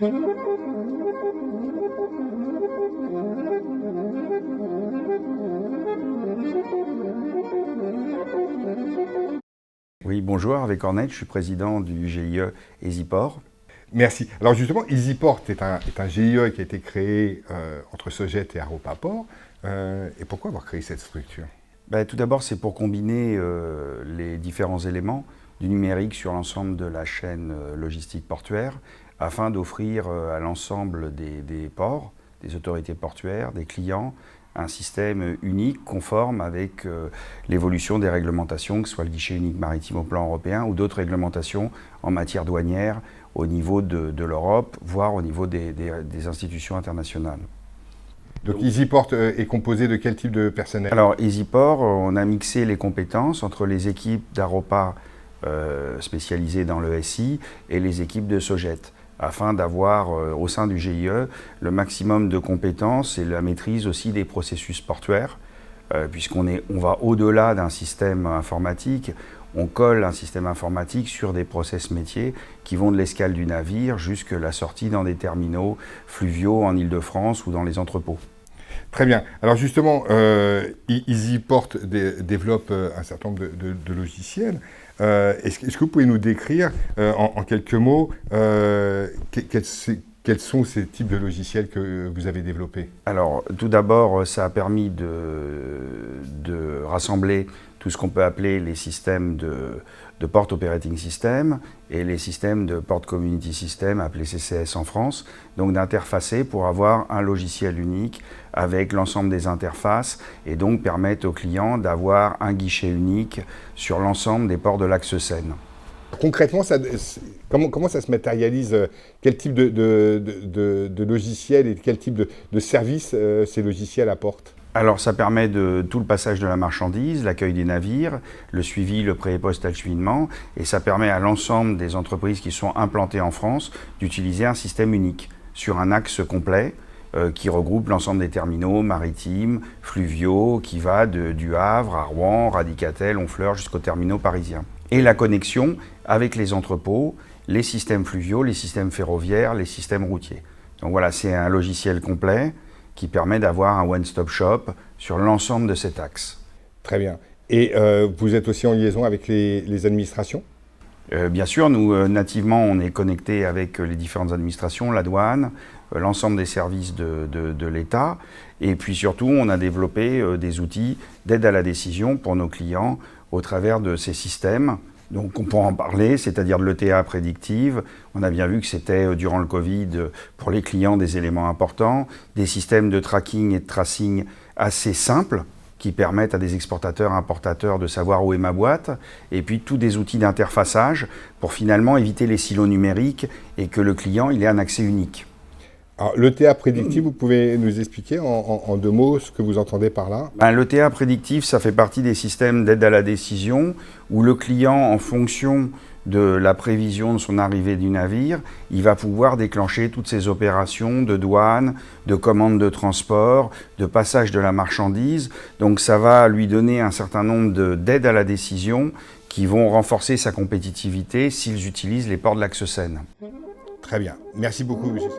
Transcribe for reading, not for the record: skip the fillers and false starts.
Oui, bonjour, avec Ornette, je suis président du GIE EasyPort. Merci. Alors justement, EasyPort est un GIE qui a été créé entre Sogeit et Aropaport. Et pourquoi avoir créé cette structure? Tout d'abord, c'est pour combiner les différents éléments du numérique sur l'ensemble de la chaîne logistique portuaire afin d'offrir à l'ensemble des ports, des autorités portuaires, des clients, un système unique, conforme avec l'évolution des réglementations, que ce soit le guichet unique maritime au plan européen ou d'autres réglementations en matière douanière au niveau de l'Europe, voire au niveau des institutions internationales. Donc EasyPort est composé de quel type de personnel? Alors EasyPort, on a mixé les compétences entre les équipes d'Aropa spécialisées dans le SI et les équipes de Sogeit, afin d'avoir au sein du GIE le maximum de compétences et la maîtrise aussi des processus portuaires, puisqu'on va au-delà d'un système informatique, on colle un système informatique sur des process métiers qui vont de l'escale du navire jusqu'à la sortie dans des terminaux fluviaux en Île-de-France ou dans les entrepôts. Très bien. Alors justement, EasyPort développe un certain nombre de logiciels. Est-ce que vous pouvez nous décrire en quelques mots quels sont ces types de logiciels que vous avez développés? Alors, tout d'abord, ça a permis de rassembler tout ce qu'on peut appeler les systèmes de Port Operating System et les systèmes de Port Community System, appelés CCS en France, donc d'interfacer pour avoir un logiciel unique avec l'ensemble des interfaces et donc permettre aux clients d'avoir un guichet unique sur l'ensemble des ports de l'axe Seine. Concrètement, comment ça se matérialise? Quel type de logiciel et quel type de service ces logiciels apportent? Alors ça permet de tout le passage de la marchandise, l'accueil des navires, le suivi, le pré- et post-acheminement, et ça permet à l'ensemble des entreprises qui sont implantées en France d'utiliser un système unique sur un axe complet qui regroupe l'ensemble des terminaux maritimes, fluviaux, qui va du Havre à Rouen, Radicatel, Honfleur jusqu'aux terminaux parisiens. Et la connexion avec les entrepôts, les systèmes fluviaux, les systèmes ferroviaires, les systèmes routiers. Donc voilà, c'est un logiciel complet qui permet d'avoir un one-stop shop sur l'ensemble de cet axe. Très bien. Et vous êtes aussi en liaison avec les administrations? Bien sûr, nous, nativement, on est connecté avec les différentes administrations, la douane, l'ensemble des services de l'État. Et puis surtout, on a développé des outils d'aide à la décision pour nos clients au travers de ces systèmes. Donc on pourra en parler, c'est-à-dire de l'ETA prédictive. On a bien vu que c'était durant le Covid pour les clients des éléments importants, des systèmes de tracking et de tracing assez simples qui permettent à des exportateurs, importateurs de savoir où est ma boîte, et puis tous des outils d'interfaçage pour finalement éviter les silos numériques et que le client il ait un accès unique. Alors, l'ETA prédictive, vous pouvez nous expliquer en deux mots ce que vous entendez par là? L'ETA prédictif, ça fait partie des systèmes d'aide à la décision où le client, en fonction de la prévision de son arrivée du navire, il va pouvoir déclencher toutes ces opérations de douane, de commande de transport, de passage de la marchandise. Donc ça va lui donner un certain nombre d'aides à la décision qui vont renforcer sa compétitivité s'ils utilisent les ports de l'axe Seine. Très bien. Merci beaucoup, monsieur.